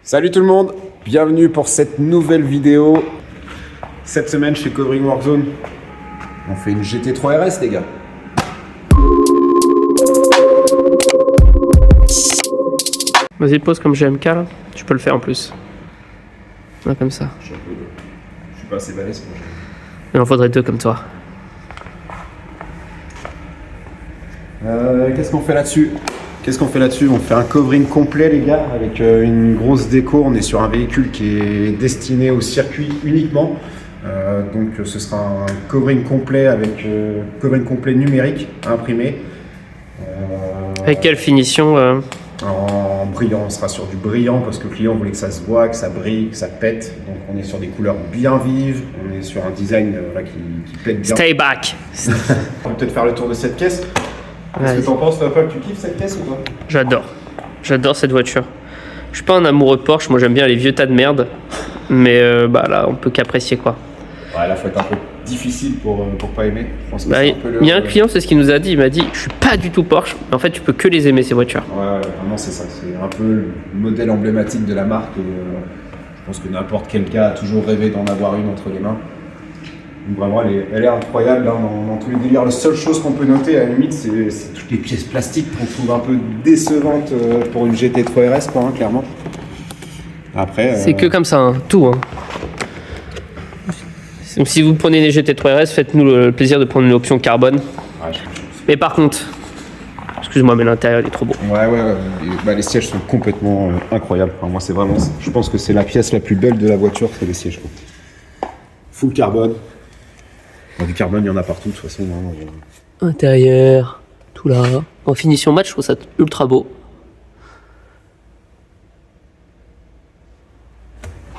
Salut tout le monde, bienvenue pour cette nouvelle vidéo. Cette semaine chez Covering Workzone, on fait une GT3 RS les gars. Vas-y, pose comme GMK là, tu peux le faire en plus. Ouais, comme ça. Je suis pas assez balèze pour ça. Il en faudrait deux comme toi. Qu'est-ce qu'on fait là-dessus? On fait un covering complet les gars, avec une grosse déco. On est sur un véhicule qui est destiné au circuit uniquement. Donc ce sera un covering complet avec covering complet numérique imprimé. Avec quelle finition En brillant, on sera sur du brillant parce que le client voulait que ça se voit, que ça brille, que ça pète. Donc on est sur des couleurs bien vives, on est sur un design qui pète bien. Stay back. On va peut-être faire le tour de cette caisse. Qu'est-ce que t'en penses, Paul? Tu kiffes cette caisse ou pas? J'adore cette voiture. Je suis pas un amoureux Porsche, moi j'aime bien les vieux tas de merde. Mais là, on peut qu'apprécier quoi. Ouais, là, faut être un peu difficile pour pas aimer. Je pense que il y a un client, c'est ce qu'il nous a dit. Il m'a dit, je suis pas du tout Porsche. Mais en fait, tu peux que les aimer ces voitures. Ouais, vraiment, c'est ça. C'est un peu le modèle emblématique de la marque. Je pense que n'importe quel gars a toujours rêvé d'en avoir une entre les mains. Donc vraiment, elle est incroyable hein, dans tous les délires. La seule chose qu'on peut noter, à la limite, c'est toutes les pièces plastiques qu'on trouve un peu décevantes pour une GT3 RS, quoi, hein, clairement. Après, c'est que comme ça, hein, tout. Hein. Donc, si vous prenez les GT3 RS, faites-nous le plaisir de prendre une option carbone. Ouais, Mais par contre, excuse-moi, mais l'intérieur il est trop beau. Ouais. Les sièges sont complètement incroyables. Enfin, moi, c'est vraiment. Je pense que c'est la pièce la plus belle de la voiture, c'est les sièges. Quoi. Full carbone. Du carbone, il y en a partout de toute façon. Hein. Intérieur, tout là. En finition match, je trouve ça ultra beau.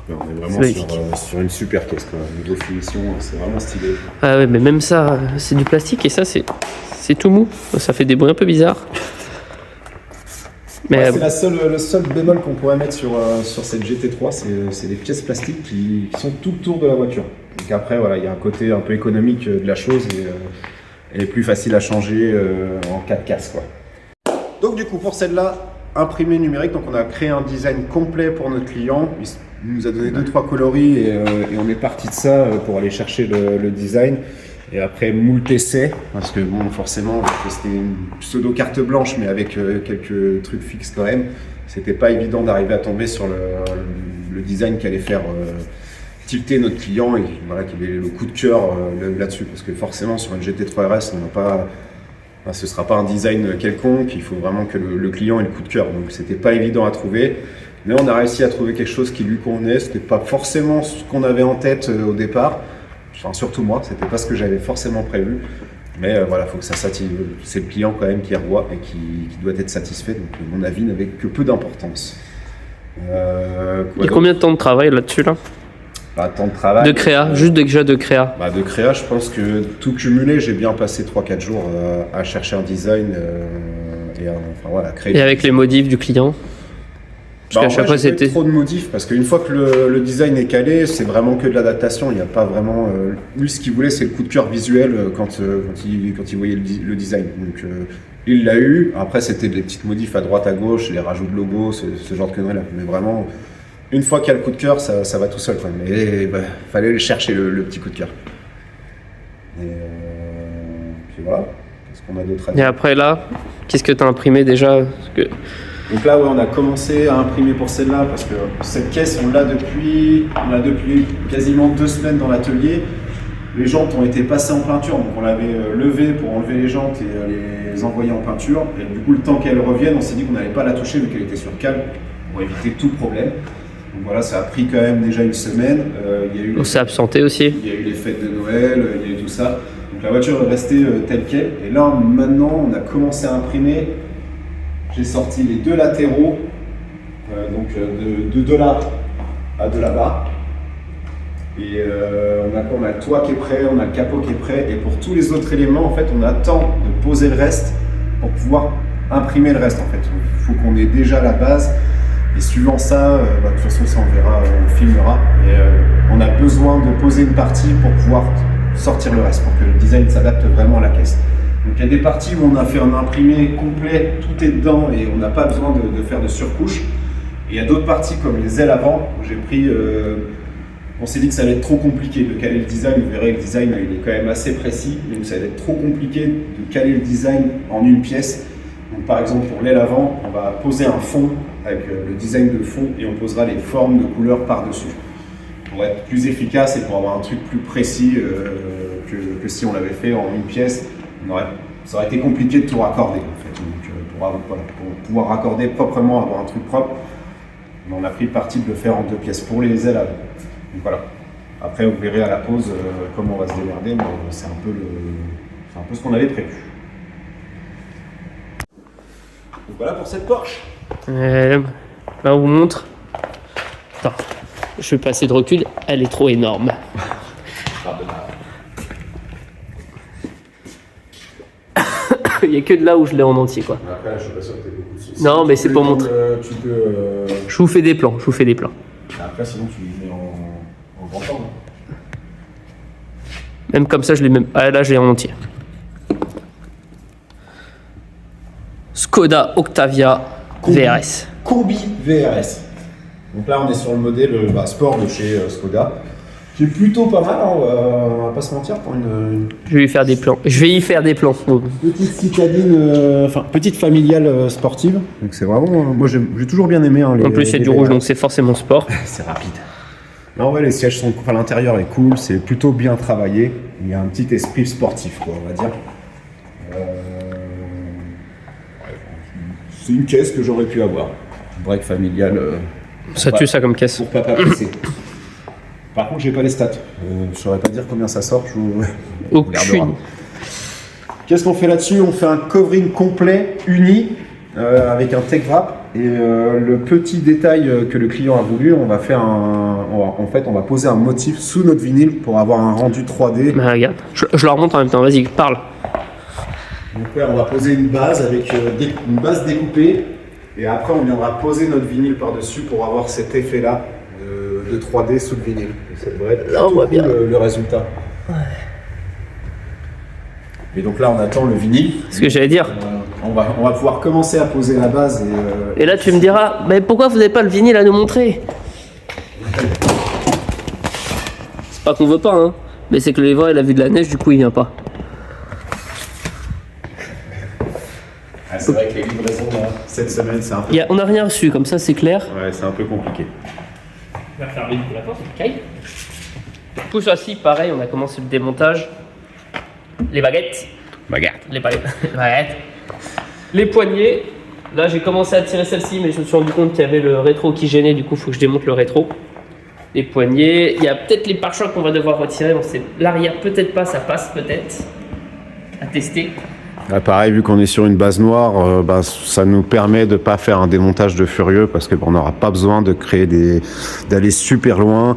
On est vraiment sur une super caisse quoi. Niveau finition, c'est vraiment stylé. Ah ouais, mais même ça, c'est du plastique et ça, c'est tout mou. Ça fait des bruits un peu bizarres. Mais c'est le seul bémol qu'on pourrait mettre sur cette GT3, c'est les pièces plastiques qui sont tout autour de la voiture. Donc après, voilà, il y a un côté un peu économique de la chose et elle est plus facile à changer en cas de casse, quoi. Donc du coup, pour celle-là, imprimé numérique, donc on a créé un design complet pour notre client. Il nous a donné 2-3 coloris et on est parti de ça pour aller chercher le design. Et après, moult essais, parce que bon, forcément, c'était une pseudo carte blanche, mais avec quelques trucs fixes quand même. C'était pas évident d'arriver à tomber sur le design qui allait faire tilter notre client et voilà, qu'il ait le coup de cœur là-dessus. Parce que forcément, sur une GT3 RS, ce sera pas un design quelconque, il faut vraiment que le client ait le coup de cœur. Donc c'était pas évident à trouver. Mais on a réussi à trouver quelque chose qui lui convenait. C'était pas forcément ce qu'on avait en tête au départ. Enfin, surtout moi, c'était pas ce que j'avais forcément prévu. Mais voilà, il faut que ça satisfasse. C'est le client quand même qui revoit et qui doit être satisfait. Donc mon avis n'avait que peu d'importance. et combien de temps de travail là-dessus là? Temps de travail. De créa, juste déjà de créa. De créa, je pense que tout cumulé, j'ai bien passé 3-4 jours à chercher un design à créer. Et avec les modifs du client? Parce qu'à chaque fois c'était trop de modifs parce qu'une fois que le design est calé, c'est vraiment que de l'adaptation. Il n'y a pas vraiment. Lui, ce qu'il voulait, c'est le coup de cœur visuel quand il voyait le design. Donc il l'a eu. Après, c'était des petites modifs à droite, à gauche, les rajouts de logos, ce genre de conneries là. Mais vraiment, une fois qu'il y a le coup de cœur, ça va tout seul quand même. Et fallait le chercher le petit coup de cœur. Et puis voilà. Qu'est-ce qu'on a d'autre à dire? Et après là, qu'est-ce que tu as imprimé déjà? Donc là, on a commencé à imprimer pour celle-là parce que cette caisse, on l'a depuis quasiment 2 semaines dans l'atelier. Les jantes ont été passées en peinture, donc on l'avait levée pour enlever les jantes et les envoyer en peinture. Et du coup, le temps qu'elles reviennent, on s'est dit qu'on n'allait pas la toucher vu qu'elle était sur cale pour éviter tout problème. Donc voilà, ça a pris quand même déjà une semaine. On s'est absenté aussi. Il y a eu les fêtes de Noël, il y a eu tout ça. Donc la voiture est restée telle qu'elle. Et là, maintenant, on a commencé à imprimer. J'ai sorti les 2 latéraux, de là à de là-bas. Et on a le toit qui est prêt, on a le capot qui est prêt. Et pour tous les autres éléments, en fait, on attend de poser le reste pour pouvoir imprimer le reste. En fait, il faut qu'on ait déjà la base. Et suivant ça, de toute façon, ça on verra, on filmera. Et on a besoin de poser une partie pour pouvoir sortir le reste, pour que le design s'adapte vraiment à la caisse. Donc il y a des parties où on a fait un imprimé complet, tout est dedans et on n'a pas besoin de faire de surcouche. il y a d'autres parties comme les ailes avant où j'ai pris. On s'est dit que ça allait être trop compliqué de caler le design. Vous verrez que le design il est quand même assez précis, donc ça allait être trop compliqué de caler le design en une pièce. Donc, par exemple, pour l'aile avant, on va poser un fond avec le design de fond et on posera les formes de couleurs par-dessus. Pour être plus efficace et pour avoir un truc plus précis que si on l'avait fait en une pièce, ça aurait été compliqué de tout raccorder en fait. Donc, pour pouvoir raccorder proprement, avoir un truc propre, on a pris le parti de le faire en 2 pièces pour les ailes avant. Donc voilà. Après, vous verrez à la pause comment on va se démerder, mais c'est un peu ce qu'on avait prévu. Donc voilà pour cette Porsche. Là, on vous montre. Attends, je vais passer de recul. Elle est trop énorme. Il n'y a que de là où je l'ai en entier, quoi. Après, je suis pas sûr que tu aies beaucoup de soucis. Non, mais c'est pour montrer. Je vous fais des plans. Après, sinon, tu les mets en grand forme. Même comme ça, je l'ai même. Ah, là, je l'ai en entier. Skoda Octavia VRS. Combi VRS. Donc là, on est sur le modèle sport de chez Skoda, qui est plutôt pas mal, hein, on va pas se mentir, pour une Je vais y faire des plans. petite citadine, petite familiale sportive. Donc c'est vraiment, moi j'ai toujours bien aimé. Hein, En plus, c'est du rouge, donc c'est forcément sport. C'est rapide. Non, ouais, les sièges sont, l'intérieur est cool, c'est plutôt bien travaillé. Il y a un petit esprit sportif, quoi, on va dire. C'est une caisse que j'aurais pu avoir. Break familial. Ça tue ça comme caisse. Pour papa PC. Par contre, j'ai pas les stats. Je saurais pas dire combien ça sort. Aucune. Qu'est-ce qu'on fait là-dessus? On fait un covering complet, uni, avec un tech wrap. Et le petit détail que le client a voulu, on va faire on va poser un motif sous notre vinyle pour avoir un rendu 3D. Bah, regarde, je leur montre en même temps. Vas-y, parle. Donc ouais, on va poser une base avec une base découpée. Et après, on viendra poser notre vinyle par-dessus pour avoir cet effet-là de 3D sous le vinyle. Et ça devrait être là, on voit cool, bien le résultat. Ouais. Et donc là, on attend le vinyle. Ce que j'allais dire. On va pouvoir commencer à poser la base. Et là, tu me diras, mais pourquoi vous n'avez pas le vinyle à nous montrer? C'est pas qu'on veut pas, hein. Mais c'est que le livreur, il a vu de la neige, du coup, il vient pas. C'est vrai que les livraisons, là, cette semaine, c'est un peu... On n'a rien reçu, comme ça, c'est clair. Ouais, c'est un peu compliqué. On va fermer la porte, c'est caille. Pouce assis, pareil, on a commencé le démontage. Les baguettes. Les baguettes. Les poignées. Là, j'ai commencé à tirer celle-ci, mais je me suis rendu compte qu'il y avait le rétro qui gênait, du coup, il faut que je démonte le rétro. Les poignées. Il y a peut-être les pare-chocs qu'on va devoir retirer. L'arrière, peut-être pas, ça passe peut-être. À tester. Là, pareil, vu qu'on est sur une base noire, ça nous permet de ne pas faire un démontage de furieux parce qu'on n'aura pas besoin d'aller super loin.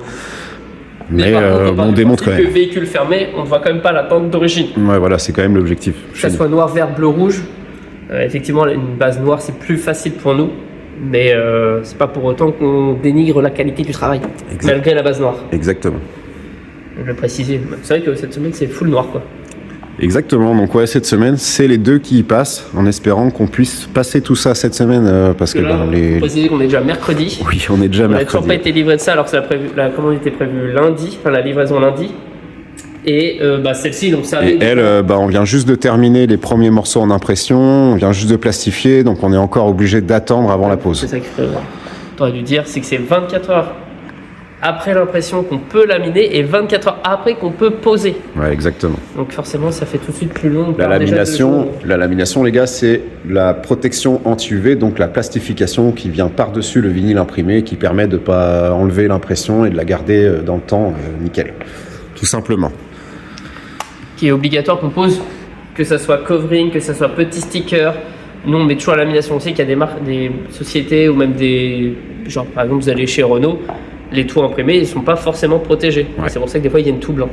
Mais on démonte quand même. Le véhicule fermé, on ne voit quand même pas la pente d'origine. Ouais, voilà, c'est quand même l'objectif. Que ça soit noir, vert, bleu, rouge. Effectivement, une base noire, c'est plus facile pour nous. Mais c'est pas pour autant qu'on dénigre la qualité du travail. Malgré la base noire. Exactement. Je vais le préciser. C'est vrai que cette semaine, c'est full noir, quoi. Exactement, donc ouais, cette semaine, c'est les deux qui y passent, en espérant qu'on puisse passer tout ça cette semaine, parce que là, faut préciser qu'on est déjà mercredi. Oui, on est déjà mercredi. On n'a toujours pas été livré de ça, alors que la commande était prévue lundi, enfin la livraison lundi. Et celle-ci, donc ça. Et elle, on vient juste de terminer les premiers morceaux en impression, on vient juste de plastifier, donc on est encore obligé d'attendre avant la pause. C'est ça que t'aurais dû dire, c'est que c'est 24 heures après l'impression qu'on peut laminer et 24 heures après qu'on peut poser. Ouais, exactement. Donc forcément, ça fait tout de suite plus long. La lamination, les gars, c'est la protection anti-UV, donc la plastification qui vient par-dessus le vinyle imprimé, qui permet de ne pas enlever l'impression et de la garder dans le temps nickel. Tout simplement. Qui est obligatoire qu'on pose, que ça soit covering, que ça soit petit sticker. Nous, on met toujours la lamination aussi, qu'il y a des marques, des sociétés ou même genre par exemple, vous allez chez Renault, les toits imprimés, ils ne sont pas forcément protégés. Ouais. C'est pour ça que des fois, ils viennent tout blancs.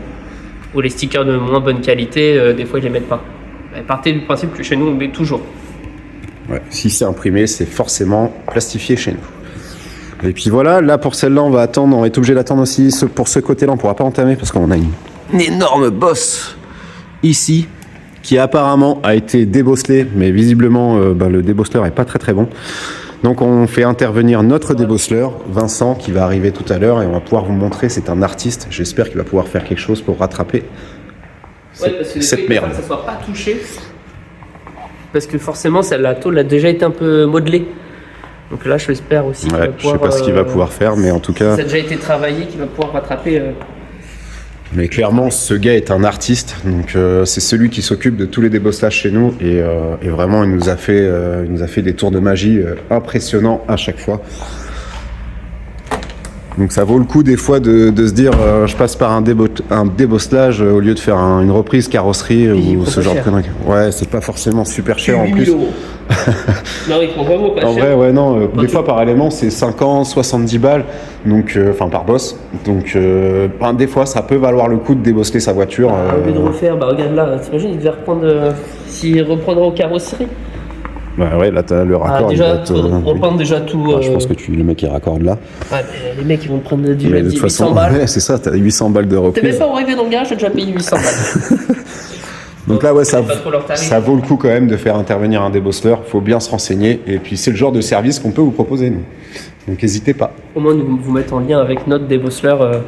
Ou les stickers de moins bonne qualité, des fois, ils ne les mettent pas. Partez du principe que chez nous, on met toujours. Ouais. Si c'est imprimé, c'est forcément plastifié chez nous. Et puis voilà, là, pour celle-là, on va être obligé d'attendre aussi. Pour ce côté-là, on ne pourra pas entamer parce qu'on a une énorme bosse ici qui apparemment a été débosselée, mais visiblement, le débosseleur n'est pas très très bon. Donc on fait intervenir notre débosseleur, Vincent, qui va arriver tout à l'heure et on va pouvoir vous montrer, c'est un artiste, j'espère qu'il va pouvoir faire quelque chose pour rattraper cette merde. Que ça soit pas touché, parce que forcément la tôle a déjà été un peu modelée. Donc là, je l'espère aussi qu'il va pouvoir... Je sais pas ce qu'il va pouvoir faire, mais en tout cas... Ça a déjà été travaillé, qu'il va pouvoir rattraper... Mais clairement, ce gars est un artiste, donc c'est celui qui s'occupe de tous les débosselages chez nous et vraiment, il nous a fait des tours de magie impressionnants à chaque fois. Donc ça vaut le coup des fois de se dire je passe par un débosselage au lieu de faire une reprise carrosserie ou ce genre de conneries. Ouais, c'est pas forcément super cher en plus. Non, il prend vraiment pas cher. En vrai, ouais, non, des fois par élément c'est 50, 70 balles, donc enfin par boss. Donc des fois ça peut valoir le coup de débosseler sa voiture. Au lieu de refaire, regarde là, t'imagines, il devait reprendre s'il reprendra aux carrosseries. Bah ouais, là t'as le raccord. Reprendre déjà tout. Je pense que le mec il raccorde là. Ouais, mais les mecs ils vont te prendre du 800 balles. Ouais, c'est ça, t'as 800 balles de reprise. T'es même pas arrivé dans le garage, t'as déjà payé 800 balles. Donc là, ouais, ça vaut le coup quand même de faire intervenir un débosseleur. Il faut bien se renseigner. Et puis c'est le genre de service qu'on peut vous proposer, nous. Donc n'hésitez pas. Au moins nous vous mettre en lien avec notre débosseleur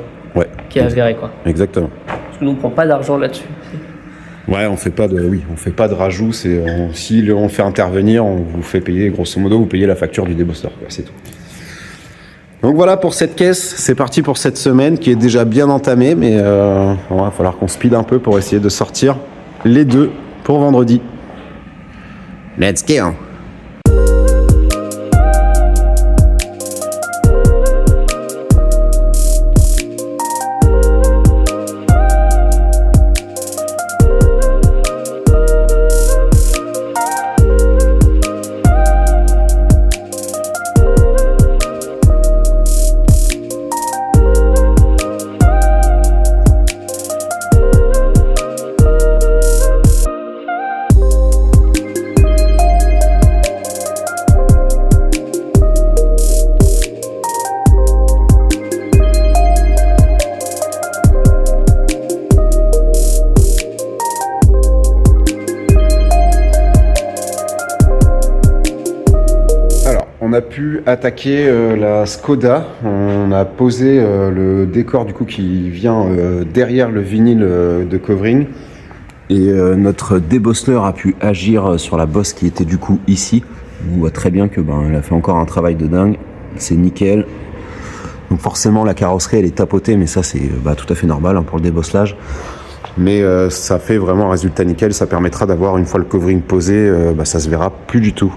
qui est avéré, quoi. Exactement. Parce que nous on prend pas d'argent là-dessus. Ouais, on fait pas de rajout. Si on fait intervenir, on vous fait payer, grosso modo, vous payez la facture du débosseleur. C'est tout. Donc voilà pour cette caisse. C'est parti pour cette semaine qui est déjà bien entamée, mais il va falloir qu'on speed un peu pour essayer de sortir les deux pour vendredi. Let's go. On a pu attaquer la Skoda. On a posé le décor du coup qui vient derrière le vinyle de covering. Et notre débosseleur a pu agir sur la bosse qui était du coup ici. On voit très bien que elle a fait encore un travail de dingue. C'est nickel. Donc forcément la carrosserie elle est tapotée, mais ça c'est tout à fait normal pour le débosselage. Mais ça fait vraiment un résultat nickel. Ça permettra d'avoir, une fois le covering posé, ça se verra plus du tout.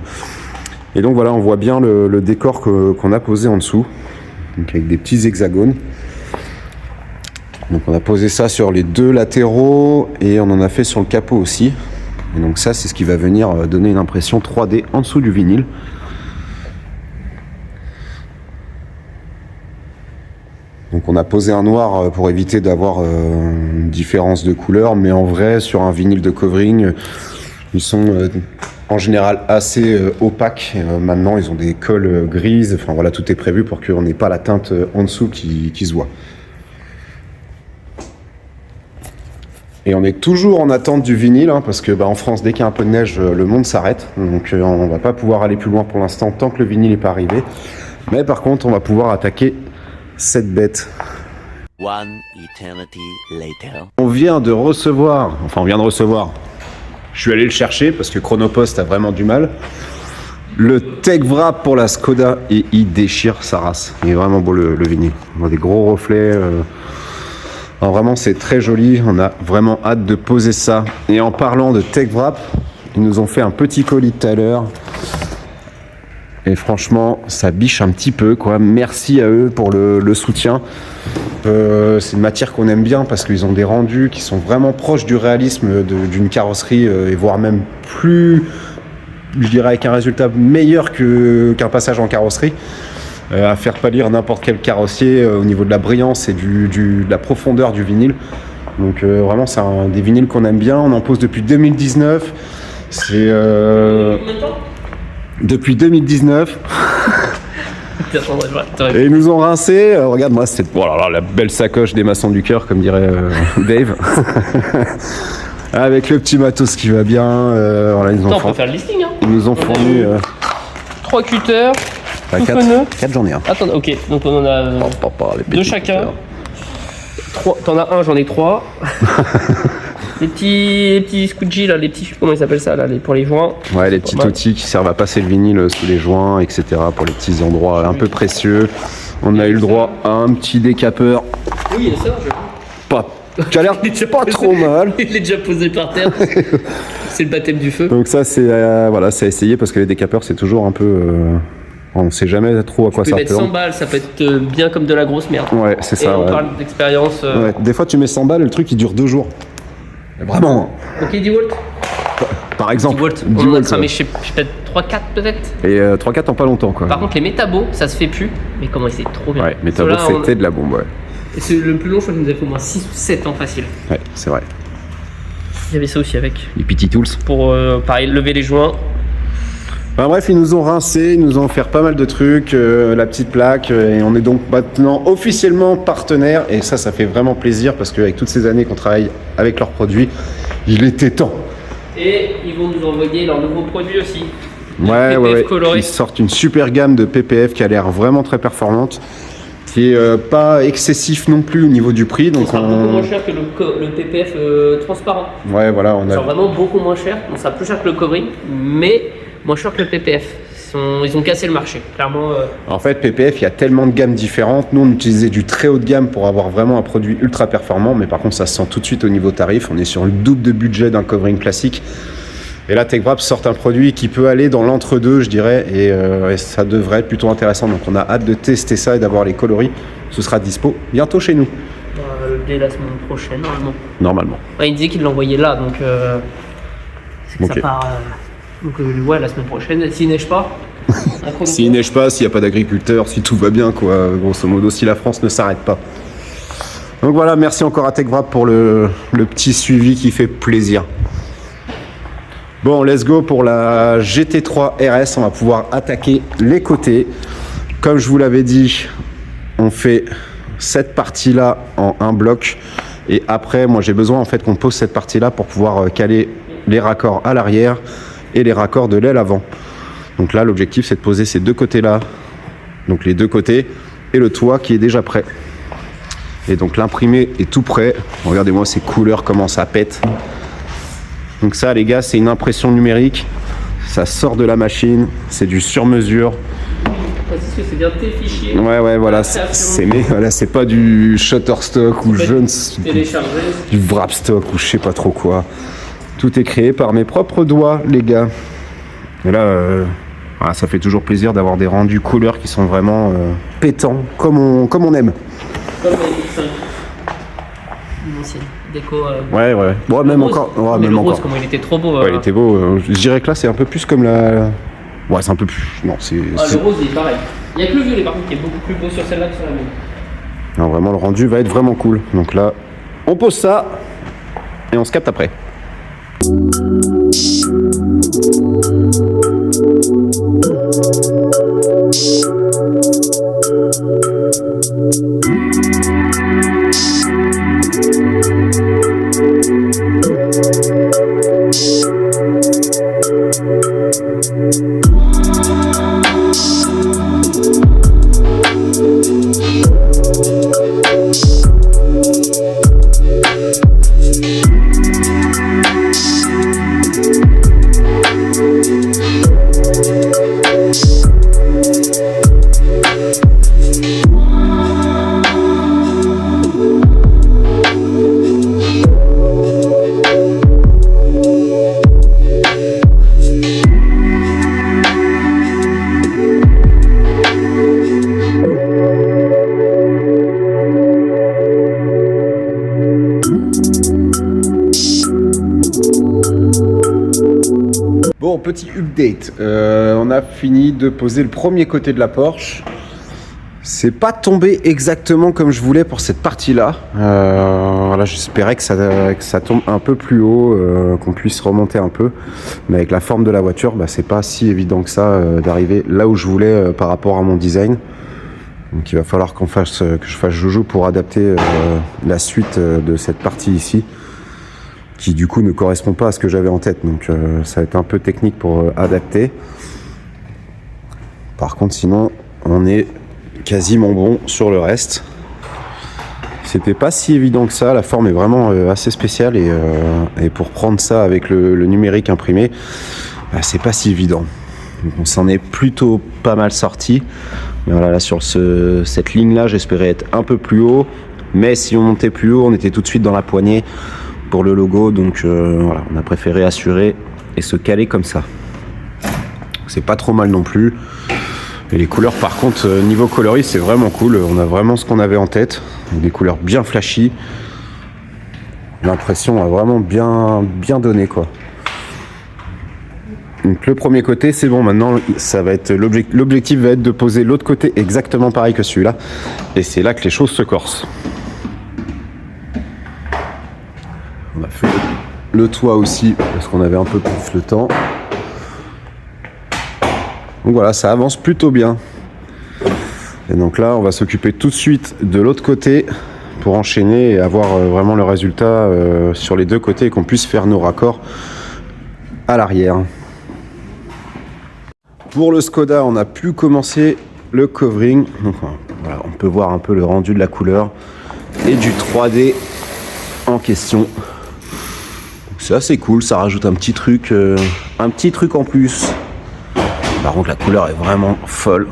Et donc voilà, on voit bien le décor qu'on a posé en dessous, donc avec des petits hexagones. Donc on a posé ça sur les deux latéraux et on en a fait sur le capot aussi. Et donc ça, c'est ce qui va venir donner une impression 3D en dessous du vinyle. Donc on a posé un noir pour éviter d'avoir une différence de couleur, mais en vrai, sur un vinyle de covering, ils sont en général assez opaques. Maintenant, ils ont des colles grises. Enfin voilà, tout est prévu pour qu'on n'ait pas la teinte en dessous qui se voit. Et on est toujours en attente du vinyle, parce que en France, dès qu'il y a un peu de neige, le monde s'arrête. Donc on va pas pouvoir aller plus loin pour l'instant tant que le vinyle n'est pas arrivé. Mais par contre, on va pouvoir attaquer cette bête. One eternity later. On vient de recevoir. Je suis allé le chercher parce que Chronopost a vraiment du mal. Le Tech Wrap pour la Skoda et il déchire sa race. Il est vraiment beau le vinyle. On a des gros reflets. Alors vraiment c'est très joli. On a vraiment hâte de poser ça. Et en parlant de Tech Wrap, ils nous ont fait un petit colis tout à l'heure. Et franchement, ça biche un petit peu, quoi. Merci à eux pour le soutien. C'est une matière qu'on aime bien parce qu'ils ont des rendus qui sont vraiment proches du réalisme d'une carrosserie et voire même plus, je dirais, avec un résultat meilleur qu'un passage en carrosserie. À faire pâlir n'importe quel carrossier au niveau de la brillance et de la profondeur du vinyle. Donc vraiment, c'est des vinyles qu'on aime bien. On en pose depuis 2019. C'est... Depuis 2019. Et ils nous ont rincé. Regarde-moi, c'est la belle sacoche des maçons du cœur, comme dirait Dave. Avec le petit matos qui va bien. On peut faire le listing. Ils nous ont fourni 3 cutters. Tout 4 feneux. j'en ai un. Attends, ok, donc on en a Les 2 petits chacun. cutters. 3, t'en as un, j'en ai 3. les petits squeegee là, les petits, comment ils s'appellent ça là, pour les joints. Ouais, les petits outils qui servent à passer le vinyle sous les joints, etc. pour les petits endroits un peu précieux. On a eu le droit à un petit décapeur. Oui, ça, Pas. Tu as l'air pas trop mal. Il est déjà posé par terre. C'est le baptême du feu. Donc ça, c'est voilà, c'est à essayer parce que les décapeurs, c'est toujours un peu. On sait jamais trop à quoi Tu ça peux mettre 100 retourne. balles, ça peut être bien comme de la grosse merde. Ouais, c'est Et ça. on Ouais. parle d'expérience. Ouais. Des fois, tu mets 100 balles, le truc il dure 2 jours. Vraiment. Ok, 10 volts. Par exemple. 10 volts. 10 On en a volts, cramé, ouais. je sais peut-être 3-4 peut-être. Et 3-4 en pas longtemps, quoi. Par contre, les métabos, ça se fait plus. Mais comment c'est trop bien. Ouais, mais t'as Ceux-là, c'était de la bombe, ouais. Et c'est le plus long, je crois qu'il nous a fait au moins 6 ou 7 ans facile. Ouais, c'est vrai. Il y avait ça aussi avec. Les petits tools. Pour, pareil, lever les joints. Enfin, bref, ils nous ont rincé, ils nous ont offert pas mal de trucs, la petite plaque, et on est donc maintenant officiellement partenaires. Et ça fait vraiment plaisir parce qu'avec toutes ces années qu'on travaille avec leurs produits, il était temps. Et ils vont nous envoyer leurs nouveaux produits aussi. Ouais, PPF ouais. coloré. Ils sortent une super gamme de PPF qui a l'air vraiment très performante, qui est pas excessif non plus au niveau du prix. Ça Donc sera beaucoup moins cher que le PPF transparent. ouais, voilà, on Ça sera a. vraiment beaucoup moins cher. On sera plus cher que le covering, mais moins cher que le PPF. Ils ont cassé le marché, clairement. En fait, PPF, il y a tellement de gammes différentes. Nous, on utilisait du très haut de gamme pour avoir vraiment un produit ultra performant, mais par contre, ça se sent tout de suite au niveau tarif. On est sur le double de budget d'un covering classique. Et là, TechWrap sort un produit qui peut aller dans l'entre-deux, je dirais, et ça devrait être plutôt intéressant. Donc, on a hâte de tester ça et d'avoir les coloris. Ce sera dispo bientôt chez nous, Dès la semaine prochaine, normalement. normalement. Ouais, il disait qu'il l'envoyait là, donc c'est que Ok. ça part. Donc ouais, la semaine prochaine, s'il neige pas. S'il neige pas, s'il n'y a pas d'agriculteurs, si tout va bien, quoi, grosso modo, si la France ne s'arrête pas. Donc voilà, merci encore à TechWrap pour le petit suivi qui fait plaisir. Bon, let's go pour la GT3 RS, on va pouvoir attaquer les côtés. Comme je vous l'avais dit, on fait cette partie-là en un bloc. Et après, moi j'ai besoin en fait qu'on pose cette partie-là pour pouvoir caler les raccords à l'arrière et les raccords de l'aile avant. Donc là, l'objectif c'est de poser ces deux côtés-là, donc les deux côtés, et le toit qui est déjà prêt. Et donc l'imprimé est tout prêt. Regardez-moi ces couleurs, comment ça pète. Donc ça les gars, c'est une impression numérique. Ça sort de la machine, c'est du sur-mesure. Parce que c'est bien tes fichiers. Ouais, voilà, c'est pas du Shutterstock ou je ne sais Téléchargé. du Wrapstock ou je sais pas trop quoi. Tout est créé par mes propres doigts, les gars. Et là, voilà, ça fait toujours plaisir d'avoir des rendus couleurs qui sont vraiment pétants, comme on aime. Comme la X5. Une ancienne déco. Ouais. Bon, même rose. encore. Ouais, Mais même le encore. rose, comment il était trop beau. Ouais, il était beau. Je dirais que là, c'est un peu plus comme la. Ouais, c'est un peu plus. Non, c'est. Le rose, il est pareil. Il n'y a que le violet par contre qui est beaucoup plus beau sur celle-là que sur la mienne. Non, vraiment, le rendu va être vraiment cool. Donc là, on pose ça et on se capte après. Bon, petit update. On a fini de poser le premier côté de la Porsche. C'est pas tombé exactement comme je voulais pour cette partie-là. Voilà, j'espérais que ça tombe un peu plus haut, qu'on puisse remonter un peu. Mais avec la forme de la voiture, bah, c'est pas si évident que ça d'arriver là où je voulais par rapport à mon design. Donc il va falloir que je fasse joujou pour adapter la suite de cette partie ici, qui du coup ne correspond pas à ce que j'avais en tête. Donc ça va être un peu technique pour adapter. Par contre, sinon, on est quasiment bon sur le reste. C'était pas si évident que ça, la forme est vraiment assez spéciale et pour prendre ça avec le numérique imprimé, bah, c'est pas si évident. Donc on s'en est plutôt pas mal sorti. Mais voilà, là sur cette ligne-là, j'espérais être un peu plus haut, mais si on montait plus haut, on était tout de suite dans la poignée pour le logo, donc voilà, on a préféré assurer et se caler comme ça. C'est pas trop mal non plus. Et les couleurs par contre, niveau coloris, c'est vraiment cool. On a vraiment ce qu'on avait en tête. Des couleurs bien flashy. L'impression a vraiment bien donné quoi. Donc le premier côté c'est bon, maintenant ça va être l'objectif va être de poser l'autre côté exactement pareil que celui-là. Et c'est là que les choses se corsent. On a fait le toit aussi parce qu'on avait un peu plus le temps. Donc voilà, ça avance plutôt bien. Et donc là, on va s'occuper tout de suite de l'autre côté pour enchaîner et avoir vraiment le résultat sur les deux côtés et qu'on puisse faire nos raccords à l'arrière. Pour le Skoda, on a pu commencer le covering. Donc voilà, on peut voir un peu le rendu de la couleur et du 3D en question. C'est assez cool, ça rajoute un petit truc en plus. Par contre, la couleur est vraiment folle.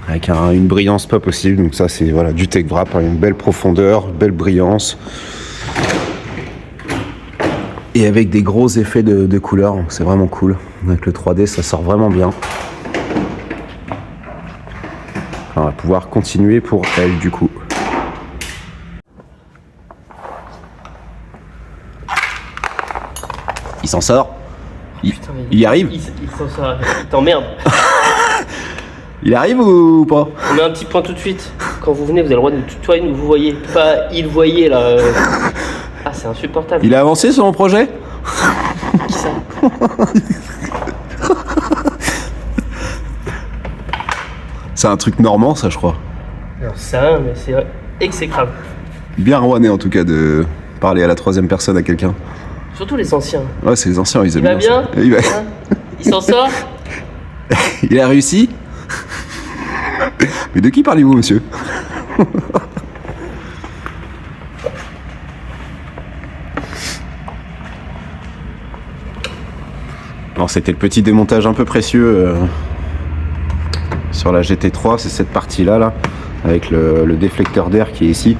Avec une brillance pas possible. Donc ça, c'est voilà, du Tech Wrap, une belle profondeur, belle brillance. Et avec des gros effets de couleur. C'est vraiment cool. Avec le 3D, ça sort vraiment bien. On va pouvoir continuer pour elle, du coup. Il s'en sort. Putain, il arrive. Il s'en sort. Il t'emmerde. Il arrive ou pas? On met un petit point tout de suite. Quand vous venez, vous avez le droit de tutoyer, nous vous voyez. Pas il voyait là. Ah, c'est insupportable. Il a avancé sur mon projet? Qui ça? C'est un truc normand, ça, je crois. Non, c'est rien, mais c'est exécrable. Bien rouané, en tout cas, de parler à la troisième personne à quelqu'un. Surtout les anciens. Ouais, c'est les anciens, ils aiment Il va bien? ça. Il va... Hein? Il s'en sort? Il a réussi? Mais de qui parlez-vous, monsieur? Alors, c'était le petit démontage un peu précieux sur la GT3, c'est cette partie-là, là, avec le déflecteur d'air qui est ici.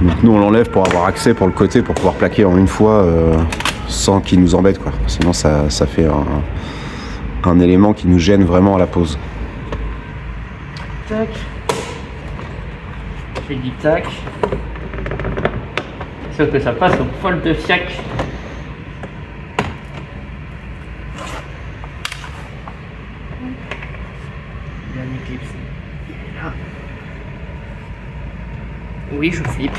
Donc nous on l'enlève pour avoir accès pour le côté, pour pouvoir plaquer en une fois sans qu'il nous embête quoi. Sinon ça fait un élément qui nous gêne vraiment à la pose. Tac. J'ai dit tac. Sauf que ça passe au poil de fiac. Il y a un éclipse. Il est là. Oui, je flippe.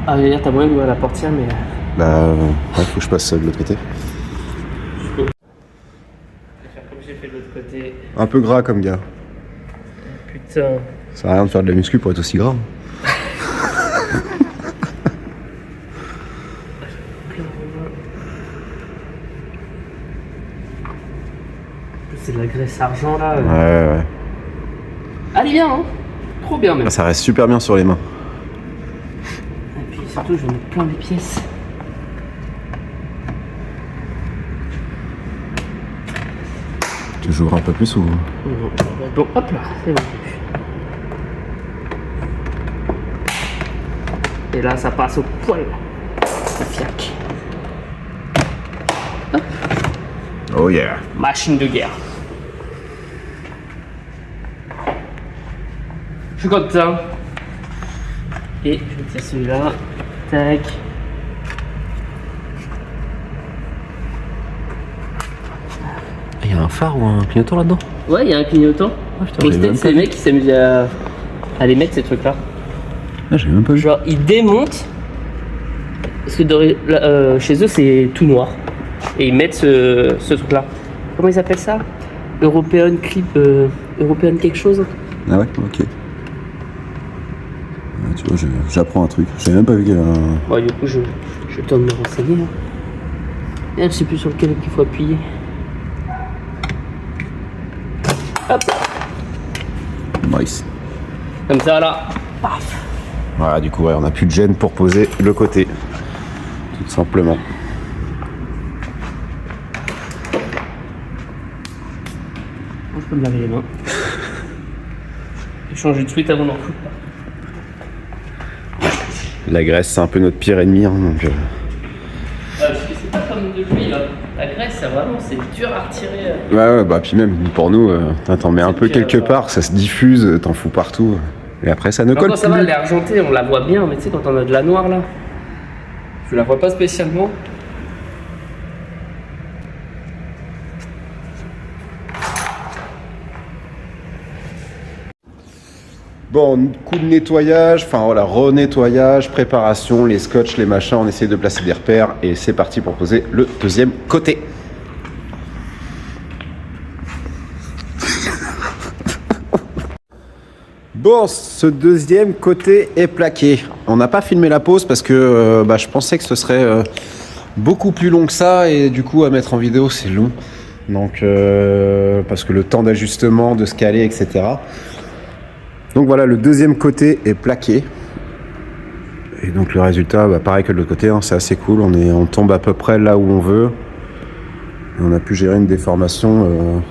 Ah, d'ailleurs, t'as moyen d'ouvrir la portière, mais. Bah, ouais, faut que je passe de l'autre côté. Je vais faire comme j'ai fait de l'autre côté. Un peu gras comme gars. Putain. Ça sert à rien de faire de la muscu pour être aussi gras. C'est de la graisse argent là. Ouais. Allez, bien, hein. Trop bien même. Ça reste super bien sur les mains. Et puis surtout, je vais mettre plein les pièces. Tu joueras un peu plus ou... Bon, hop là, c'est bon. Et là, ça passe au poil. Ça fiac. Hop. Oh yeah. Machine de guerre. Je suis content. Et je vais tirer celui-là. Tac. Il y a un phare ou un clignotant là-dedans? Ouais, il y a un clignotant. j'avais même C'est pas les vu. mecs qui s'amusent à les mettre ces trucs-là. Ah, j'ai même pas vu. Genre, ils démontent. Parce que chez eux, c'est tout noir. Et ils mettent ce truc-là. Comment ils appellent ça? European Clip, European quelque chose. Ah ouais, ok. Tu vois, j'apprends un truc. J'avais même pas vu qu'il y avait un... Bon, du coup, j'ai le temps de me renseigner. Je sais plus sur lequel il faut appuyer. Hop. Nice. Comme ça, là. Paf. Voilà, du coup, ouais, on n'a plus de gêne pour poser le côté. Tout simplement. Je peux me laver les mains. Et changer de suite avant d'en foutre. La graisse, c'est un peu notre pire ennemi. Hein, donc, Parce que c'est pas comme de l'huile. La graisse, ça, vraiment, c'est dur à retirer. Ouais, bah puis même pour nous, t'en mets un peu pire, quelque part, ça se diffuse, t'en fous partout. Et après, ça ne colle Quand ça plus. va, elle est argentée, on la voit bien, mais tu sais, quand on a de la noire là, je la vois pas spécialement. Bon, coup de nettoyage, enfin voilà, renettoyage, préparation, les scotch, les machins, on essaie de placer des repères et c'est parti pour poser le deuxième côté. Bon, ce deuxième côté est plaqué. On n'a pas filmé la pose parce que je pensais que ce serait beaucoup plus long que ça et du coup à mettre en vidéo c'est long. Donc parce que le temps d'ajustement, de se caler, etc. Donc voilà, le deuxième côté est plaqué. Et donc le résultat, pareil que de l'autre côté, hein, c'est assez cool. On tombe à peu près là où on veut. Et on a pu gérer une déformation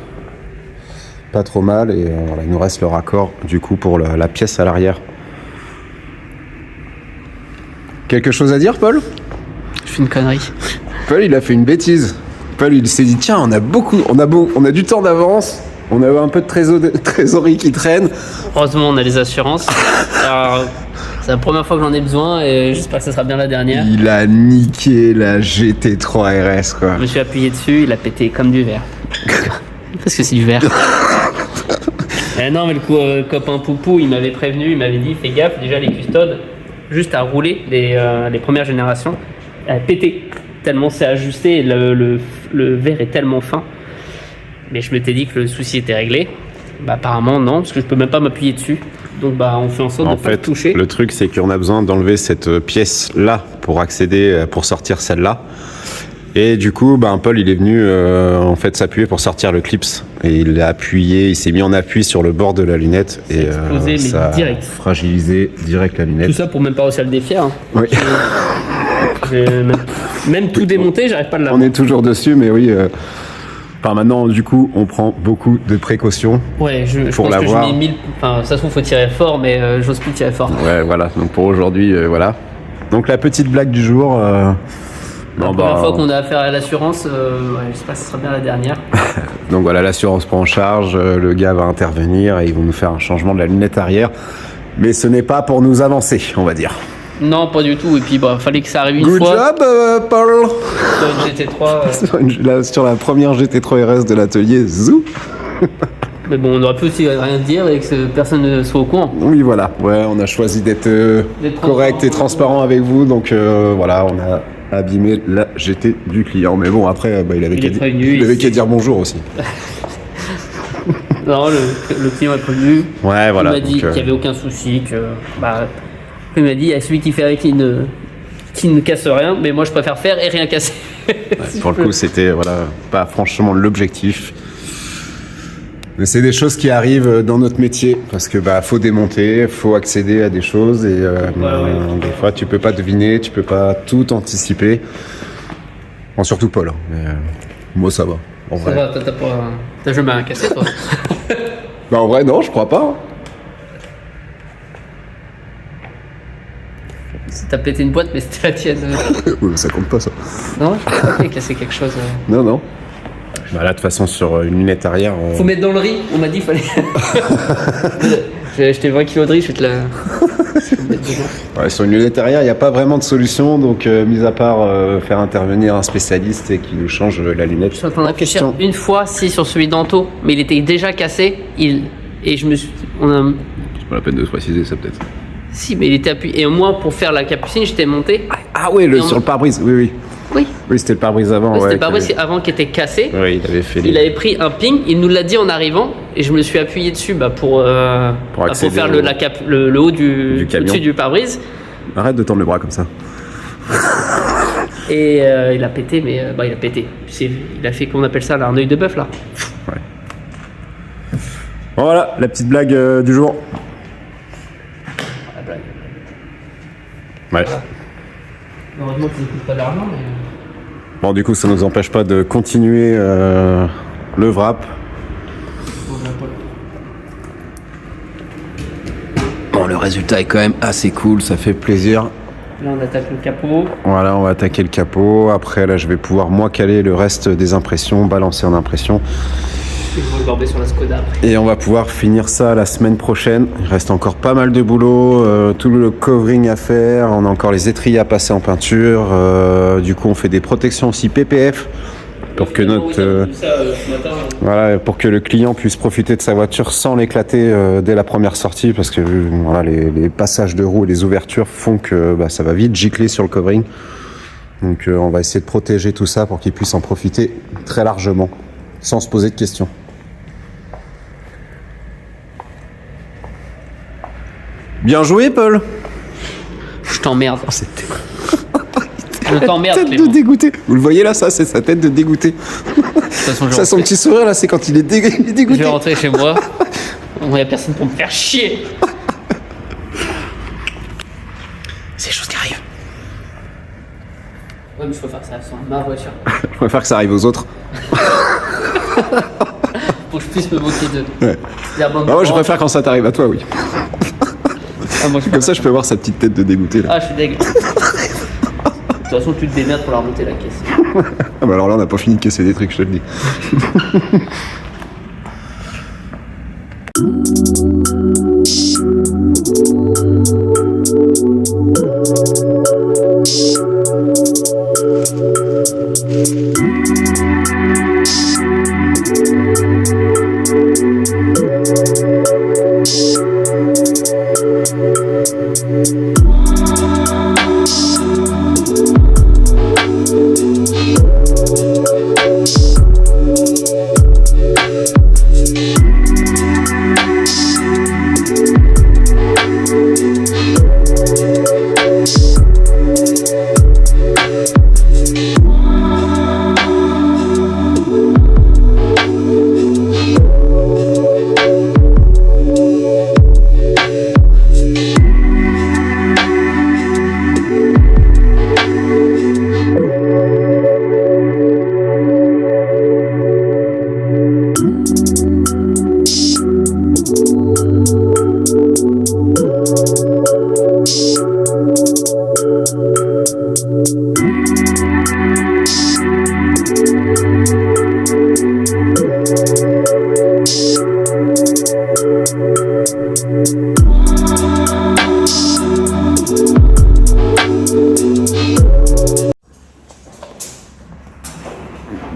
pas trop mal. Et voilà, il nous reste le raccord du coup pour la pièce à l'arrière. Quelque chose à dire, Paul? Je fais une connerie. Paul, il a fait une bêtise. Paul, il s'est dit, tiens, on a du temps d'avance. On a un peu de trésorerie qui traîne. Heureusement, on a les assurances. Alors, c'est la première fois que j'en ai besoin et j'espère que ça sera bien la dernière. Il a niqué la GT3 RS, quoi. Je me suis appuyé dessus, il a pété comme du verre. Parce que c'est du verre. Non, mais le copain Poupou, il m'avait prévenu, il m'avait dit, fais gaffe, déjà les custodes, juste à rouler, les premières générations, a pété. Tellement c'est ajusté, et le verre est tellement fin. Mais je m'étais dit que le souci était réglé. Apparemment non, parce que je peux même pas m'appuyer dessus. Donc on fait en sorte de ne pas le toucher. Le truc c'est qu'on a besoin d'enlever cette pièce là pour accéder, pour sortir celle-là. Et du coup, Paul il est venu en fait s'appuyer pour sortir le clips. Et il a appuyé, il s'est mis en appui sur le bord de la lunette. Et explosé, ça mais direct. A fragilisé direct la lunette. Tout ça pour même pas réussir à le défier. Hein. Oui. Même tout démonter, j'arrive pas à l'avoir. On est toujours dessus, mais oui. Maintenant, du coup, on prend beaucoup de précautions. Ouais, je pour pense que l'avoir. je mets 1000. Enfin, ça se trouve, faut tirer fort, mais j'ose plus tirer fort. Ouais, voilà. Donc pour aujourd'hui, voilà. Donc la petite blague du jour. La première fois qu'on a affaire à l'assurance, j'espère que ce sera bien la dernière. Donc voilà, l'assurance prend en charge, le gars va intervenir et ils vont nous faire un changement de la lunette arrière. Mais ce n'est pas pour nous avancer, on va dire. Non, pas du tout. Et puis, fallait que ça arrive une Good fois. job, Paul. Sur une GT3. Sur la première GT3 RS de l'atelier, zou. Mais bon, on aurait pu aussi rien dire et que personne ne soit au courant. Oui, voilà. Ouais, on a choisi d'être correct et transparent avec vous. Donc voilà, on a abîmé la GT du client. Mais bon, après, il avait qu'à dire bonjour aussi. Non, le client est prévenu. Ouais, voilà. Il m'a dit qu'il n'y avait aucun souci, que il m'a dit, il y a celui qui fait avec qui ne casse rien, mais moi je préfère faire et rien casser. Ouais, pour le coup, c'était pas franchement l'objectif. Mais c'est des choses qui arrivent dans notre métier parce que faut démonter, faut accéder à des choses et des fois tu peux pas deviner, tu peux pas tout anticiper. Bon, surtout Paul. Mais, moi ça va. En Ça vrai. va, t'as jamais rien cassé toi? En vrai non, je crois pas. T'as pété une boîte mais c'était la tienne. Oui, ça compte pas ça. Non, je crois pas que t'aies cassé quelque chose. Non. Là de toute façon sur une lunette arrière. Faut mettre dans le riz, on m'a dit fallait. J'ai acheté 20 kilos de riz, je vais te la. Ouais, sur une lunette arrière, il n'y a pas vraiment de solution, donc mis à part faire intervenir un spécialiste et qui nous change la lunette. Je suis en train de réfléchir une fois, si sur celui d'Anto, mais il était déjà cassé. Et je me suis. C'est pas la peine de se préciser ça peut-être. Si, mais il était appuyé. Et moi, pour faire la capucine, j'étais monté. Ah ouais, sur le pare-brise, oui. Oui. Oui, c'était le pare-brise avant. Ouais, c'était ouais, le pare-brise avant qui était cassé. Oui, il avait fait. Il avait pris un ping, il nous l'a dit en arrivant, et je me suis appuyé dessus pour faire le haut du camion. au-dessus du pare-brise. Arrête de tendre le bras comme ça. Et il a pété, mais il a pété. Il a fait, comment on appelle ça, là, un œil de bœuf là. Ouais. Voilà, la petite blague du jour. La blague. Ouais. Heureusement que ça ne coûte pas d'argent, mais. Bon, du coup, ça nous empêche pas de continuer le wrap. Bon, le résultat est quand même assez cool, ça fait plaisir. Là, on attaque le capot. Voilà, on va attaquer le capot. Après, là, je vais pouvoir, moi, caler le reste des impressions, balancer en impression. Et je vais regarder sur la Skoda après. Et on va pouvoir finir ça la semaine prochaine. Il reste encore pas mal de boulot, tout le covering à faire. On a encore les étriers à passer en peinture. Du coup, on fait des protections aussi PPF pour que pour que le client puisse profiter de sa voiture sans l'éclater dès la première sortie, parce que voilà, les passages de roues et les ouvertures font que ça va vite gicler sur le covering. Donc on va essayer de protéger tout ça pour qu'il puisse en profiter très largement, sans se poser de questions. Bien joué, Paul. Je t'emmerde. Oh, c'était... Je t'emmerde, tête Clément. de dégoûté. Vous le voyez là, ça, c'est sa tête de dégoûté. De toute façon, Ça, son petit sourire là, c'est quand il est, il est je dégoûté. vais rentrer chez moi. Il n'y a personne pour me faire chier. C'est des choses qui arrivent. Ouais, mais je peux faire ça sans ma voiture. Je préfère que ça arrive aux autres. Pour que je puisse me moquer d'eux. Ouais. Moi, je préfère quand ça t'arrive à toi, oui. Moi, Comme ça, je peux voir sa petite tête de dégoûté là. Ah, je suis dégueu. De toute façon, tu te démerdes pour la remonter la caisse. Ah bah alors là, on n'a pas fini de casser des trucs, je te le dis.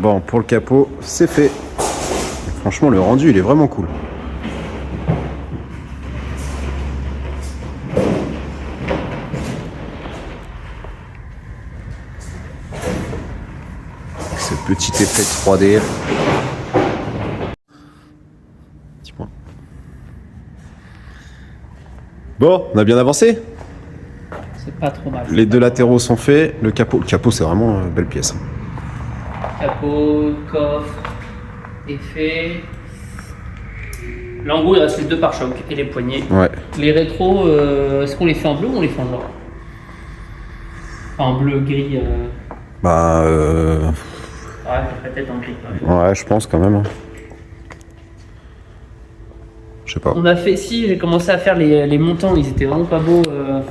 Bon, pour le capot, c'est fait. Franchement, le rendu, il est vraiment cool. Avec ce petit effet de 3D. Petit point. Bon, on a bien avancé. C'est pas trop mal. Les deux latéraux sont faits. Le capot, c'est vraiment une belle pièce. Capot, coffre, effet. Là, en gros, il reste les deux pare-chocs et les poignées. Ouais. Les rétros, est-ce qu'on les fait en bleu ou on les fait en noir? Enfin, en bleu, gris. Bah, Ouais, peut-être en gris. ouais, je pense quand même. Hein. Je sais pas. On a fait, si, j'ai commencé à faire les montants, ils étaient vraiment pas beaux.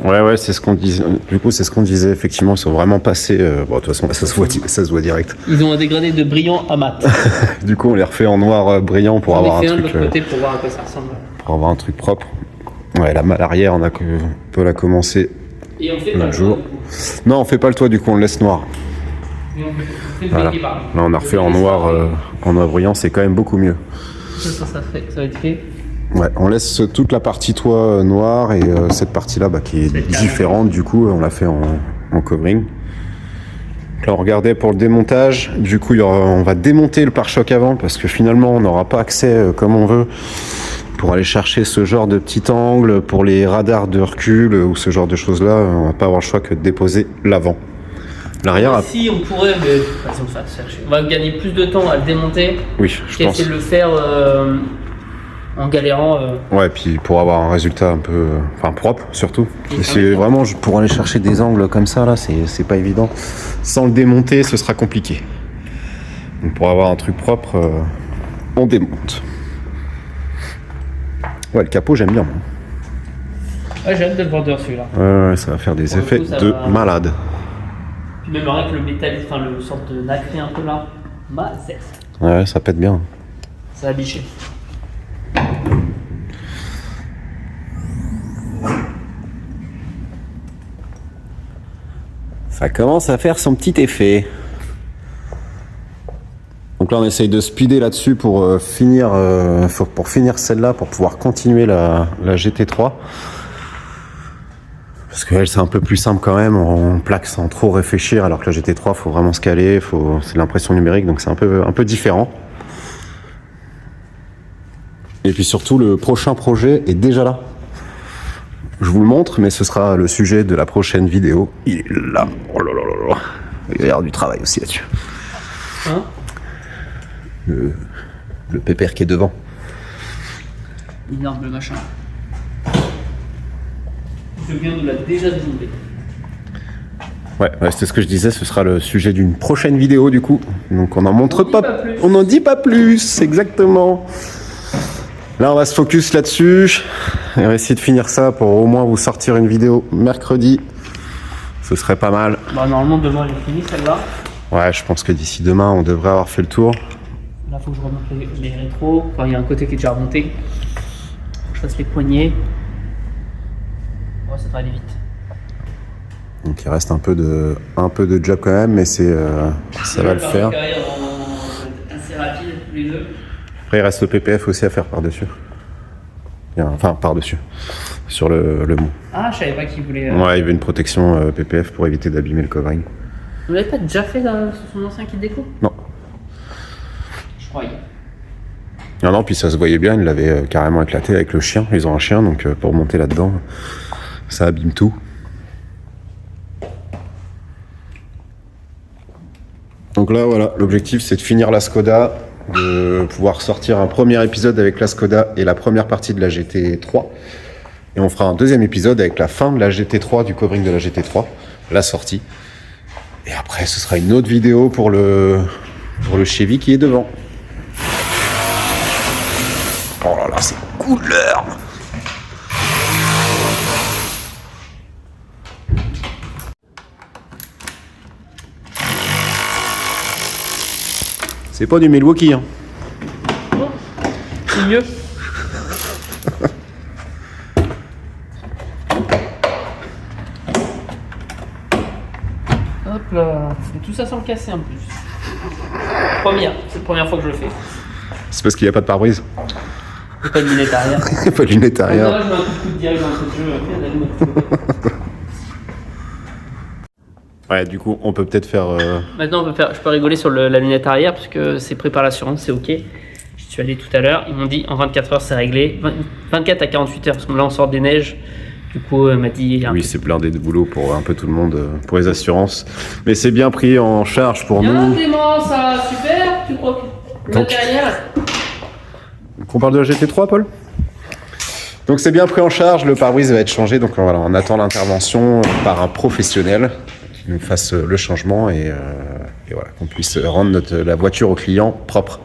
Ouais, c'est ce qu'on disait. Du coup, c'est ce qu'on disait, effectivement, ils sont vraiment passés. Bon, de toute façon, ça se voit direct. Ils ont un dégradé de brillant à mat. Du coup, on les refait en noir brillant pour avoir un fait un de truc. l'autre côté pour voir à quoi ça ressemble. Pour avoir un truc propre. Ouais, la malle arrière, on peut la commencer. Et on fait Un pas le jour. toit, du coup. Non, on fait pas le toit, du coup, on le laisse noir. Mais on fait le Voilà. briquet, pardon. Là, on a refait en noir brillant, c'est quand même beaucoup mieux. Ça va être fait. Ouais, on laisse toute la partie toit noire et cette partie-là qui est différente, du coup, on l'a fait en covering. Donc là, on regardait pour le démontage. Du coup, on va démonter le pare-choc avant parce que finalement, on n'aura pas accès comme on veut pour aller chercher ce genre de petit angle pour les radars de recul ou ce genre de choses-là. On va pas avoir le choix que de déposer l'avant. L'arrière. Si on pourrait, mais on va gagner plus de temps à le démonter. Oui, je pense. Qu'essayer de le faire en galérant. Ouais, puis pour avoir un résultat un peu, propre surtout. C'est vraiment pour aller chercher des angles comme ça là, c'est pas évident. Sans le démonter, ce sera compliqué. Donc pour avoir un truc propre, on démonte. Ouais, le capot j'aime bien. Ouais, j'ai hâte de le voir dehors celui-là. Ouais, ça va faire des Pour le effets coup, ça de va. malade. Puis même rien que le métal, le sorte de nacré un peu là, Ouais, ça pète bien. ça va bicher. Ça commence à faire son petit effet. Donc là, on essaye de speeder là-dessus pour finir celle-là, pour pouvoir continuer la GT3. Parce qu'elle, c'est un peu plus simple quand même, on plaque sans trop réfléchir, alors que la GT3, faut vraiment se caler, c'est l'impression numérique, donc c'est un peu différent. Et puis surtout, le prochain projet est déjà là. Je vous le montre, mais ce sera le sujet de la prochaine vidéo. Il est là. Oh là là là là. Il va y avoir du travail aussi là-dessus. Hein? Le pépère qui est devant. Énorme le machin. Je viens de la déjà demandé. Ouais, c'était ce que je disais, ce sera le sujet d'une prochaine vidéo du coup. Donc on n'en montre On n'en dit pas plus, exactement. Là on va se focus là-dessus. Et on va essayer de finir ça pour au moins vous sortir une vidéo mercredi. Ce serait pas mal. Bah normalement demain elle est finie celle-là. Ouais, je pense que d'ici demain on devrait avoir fait le tour. Là faut que je remonte les rétros. Enfin il y a un côté qui est déjà remonté. Je fasse les poignets. Ouais, ça devrait aller vite. Donc il reste un peu de job quand même, mais ça va le faire. Assez rapide tous les deux. Après il reste le PPF aussi à faire par-dessus. Enfin par-dessus. Sur le mont. Ah, je savais pas qu'il voulait. Ouais, il y avait une protection PPF pour éviter d'abîmer le covering. Vous l'avez pas déjà fait là, sur son ancien kit déco? Non. Je croyais. Non, puis ça se voyait bien, il l'avait carrément éclaté avec le chien. Ils ont un chien, donc pour monter là-dedans, ça abîme tout. Donc là, voilà, l'objectif c'est de finir la Skoda, de pouvoir sortir un premier épisode avec la Skoda et la première partie de la GT3. Et on fera un deuxième épisode avec la fin de la GT3, du covering de la GT3, la sortie. Et après, ce sera une autre vidéo pour le Chevy qui est devant. Oh là là, c'est couleur! C'est pas du Milwaukee, hein. C'est mieux. Hop là. Et tout ça sans le casser en plus. C'est la première fois que je le fais. C'est parce qu'il n'y a pas de pare-brise. J'ai pas de lunettes arrière. Pas de lunettes arrière. Là, je mets un coup de direct dans ce jeu. Ouais, du coup, on peut peut-être faire... Maintenant, je peux rigoler sur la lunette arrière parce que c'est pris par l'assurance, c'est ok. Je suis allé tout à l'heure, ils m'ont dit en 24 heures c'est réglé. 24 à 48 heures parce que là on sort des neiges. Du coup, elle m'a dit. Oui, c'est blindé de boulot pour un peu tout le monde, pour les assurances. Mais c'est bien pris en charge pour Bien nous. Clément, ça super. Tu crois que le matériel. On parle de la GT3, Paul? Donc c'est bien pris en charge, le pare-brise va être changé. Donc voilà, on attend l'intervention par un professionnel qui nous fasse le changement et voilà, qu'on puisse rendre la voiture au client propre.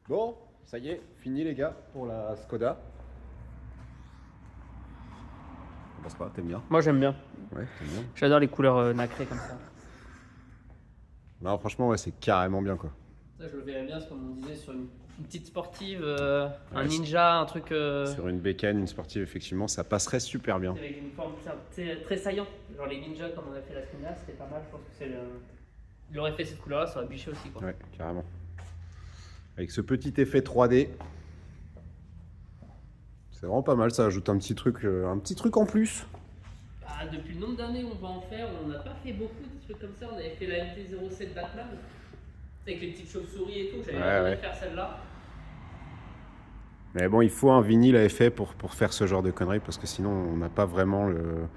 Bon, ça y est, fini les gars pour la Skoda. On passe pas, t'aimes bien? Moi j'aime bien. Ouais, t'aimes bien. J'adore les couleurs nacrées comme ça. Non, franchement, ouais, c'est carrément bien quoi. Ça, je le verrais bien, comme on disait, sur une petite sportive, un ninja, un truc. Sur une bécane, une sportive, effectivement, ça passerait super bien. Avec une forme très saillante. Genre les ninjas, comme on a fait la semaine dernière, c'était pas mal. Je pense que c'est le. Il aurait fait cette couleur-là, ça aurait biché aussi quoi. Ouais, carrément. Avec ce petit effet 3D. C'est vraiment pas mal, ça ajoute un petit truc en plus. Ah, depuis le nombre d'années où on va en faire, on n'a pas fait beaucoup de trucs comme ça. On avait fait la MT-07 Batman, avec les petites chauves-souris et tout. J'avais envie de faire celle-là. Mais bon, il faut un vinyle à effet pour faire ce genre de conneries, parce que sinon on n'a pas vraiment le...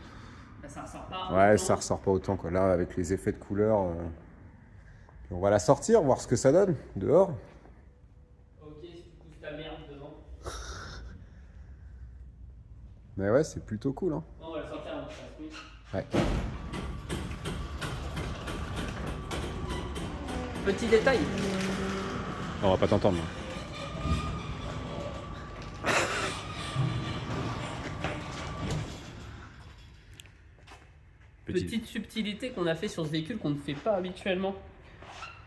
Ça ressort pas. Ouais, ça ressort pas autant quoi. Là, avec les effets de couleur, on va la sortir, voir ce que ça donne dehors. Ok, si tu pousses ta merde devant. Mais ouais, c'est plutôt cool hein. On va la sortir avant que ça se mouille. Ouais. Petit détail. On va pas t'entendre là. Petite subtilité qu'on a fait sur ce véhicule qu'on ne fait pas habituellement.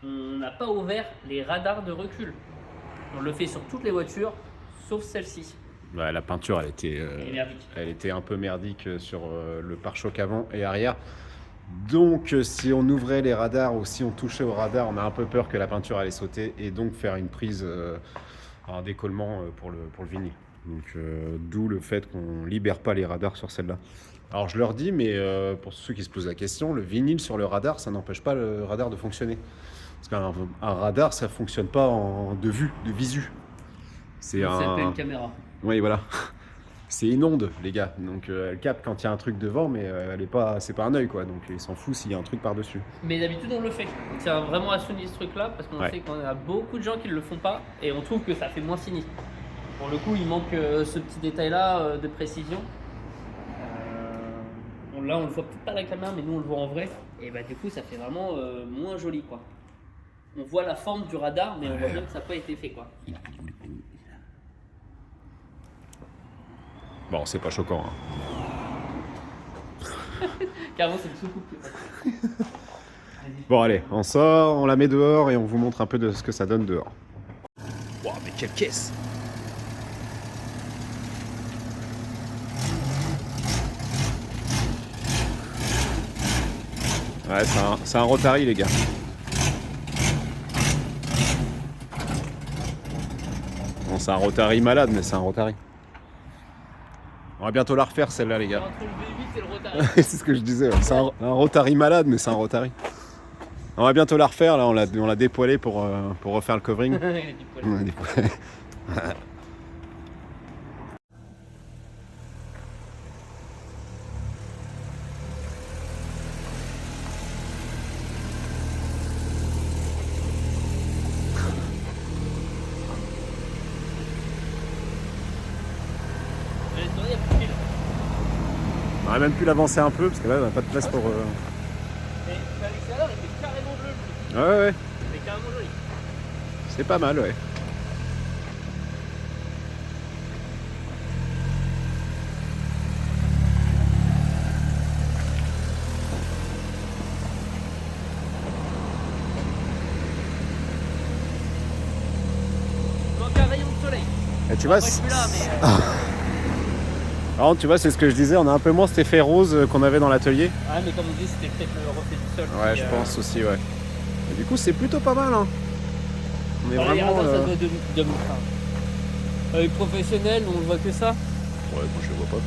On n'a pas ouvert les radars de recul. On le fait sur toutes les voitures, sauf celle-ci. Ouais, la peinture, elle était un peu merdique sur le pare-choc avant et arrière. Donc, si on ouvrait les radars ou si on touchait au radar, on a un peu peur que la peinture allait sauter et donc faire une prise, un décollement pour le vinyle. Donc, d'où le fait qu'on libère pas les radars sur celle-là. Alors, je leur dis, mais pour ceux qui se posent la question, le vinyle sur le radar, ça n'empêche pas le radar de fonctionner. Parce qu'un radar, ça fonctionne pas de vue, de visu. C'est une caméra. Oui, voilà. C'est une onde, les gars. Donc, elle capte quand il y a un truc devant, mais c'est pas un œil, quoi. Donc, il s'en fout s'il y a un truc par-dessus. Mais d'habitude, on le fait. On tient vraiment à souligner ce truc-là parce qu'on sait qu'on a beaucoup de gens qui ne le font pas et on trouve que ça fait moins sinistre. Pour le coup, il manque ce petit détail-là de précision. Là, on le voit peut-être pas à la caméra, mais nous, on le voit en vrai. Et bah, du coup, ça fait vraiment moins joli, quoi. On voit la forme du radar, mais on voit bien que ça n'a pas été fait, quoi. Bon, c'est pas choquant. Hein. Carrément, c'est le sous-coupe. Bon, allez, on sort, on la met dehors et on vous montre un peu de ce que ça donne dehors. Wow, mais quelle caisse! Ouais, c'est un Rotary, les gars. Bon, c'est un Rotary malade, mais c'est un Rotary. On va bientôt la refaire, celle-là, les gars. Entre le V8 et le Rotary. C'est ce que je disais. Ouais. C'est un Rotary malade, mais c'est un Rotary. On va bientôt la refaire. Là, on l'a dépoilé pour refaire le covering. Il est du poil. On l'a dépoilé. On aurait même pu l'avancer un peu parce que là on n'a pas de place pour. Et à l'extérieur, il était carrément bleu. Ouais. Il était carrément joli. C'est pas mal, ouais. Il manque un rayon de soleil. Et tu vois, Après, je suis là, mais. alors, tu vois, c'est ce que je disais, on a un peu moins cet effet rose qu'on avait dans l'atelier. Ouais, mais comme on dit, c'était peut-être le reflet du sol. Ouais, je pense aussi, ouais. Et du coup, c'est plutôt pas mal, hein. On est Les vraiment. radars, ça doit de avec professionnel, on le voit que ça. Ouais, moi je le vois pas.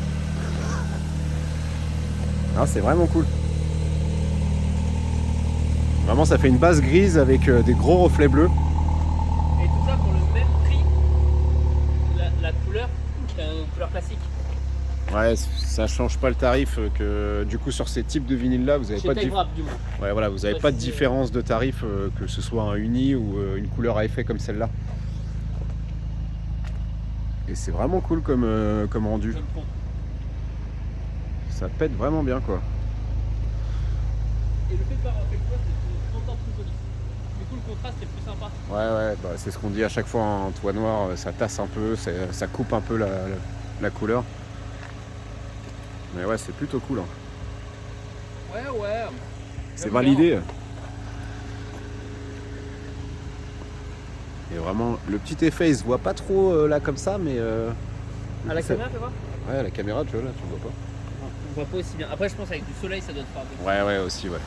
Ah, c'est vraiment cool. Vraiment, ça fait une base grise avec des gros reflets bleus. Et tout ça pour le même prix. La couleur, c'est une couleur classique. Ouais, ça change pas le tarif que du coup sur ces types de vinyles là, vous avez pas de du moins. ouais, voilà, vous avez pas de différence de tarif que ce soit un uni ou une couleur à effet comme celle-là. Et c'est vraiment cool comme rendu. Ça pète vraiment bien quoi. Et le fait de pas avoir fait le poids, c'est 30 ans plus joli. Du coup, le contraste est plus sympa. Ouais, bah, c'est ce qu'on dit à chaque fois en toit noir, ça tasse un peu, ça coupe un peu la couleur. Mais ouais, c'est plutôt cool. Hein. Ouais. C'est validé. Et vraiment, le petit effet, il se voit pas trop là comme ça, mais... À la caméra, tu vois? Ouais, à la caméra, tu vois, là, tu le vois pas. On voit pas aussi bien. Après, je pense avec du soleil, ça doit te faire un peu. Ouais, aussi, ouais.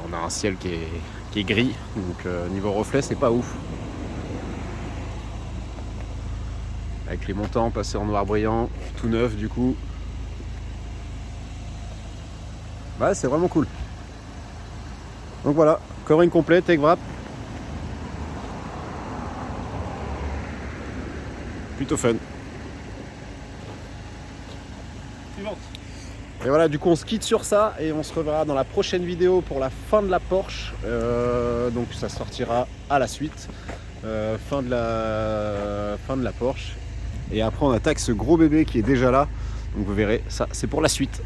On a un ciel qui est gris, donc niveau reflet, c'est pas ouf. Avec les montants passés en noir brillant, tout neuf du coup. Ouais, c'est vraiment cool. Donc voilà, covering complet, Tech Wrap. Plutôt fun. Suivante. Et voilà, du coup on se quitte sur ça et on se reverra dans la prochaine vidéo pour la fin de la Porsche. Donc ça sortira à la suite. Fin de la Porsche. Et après on attaque ce gros bébé qui est déjà là. Donc vous verrez, ça c'est pour la suite.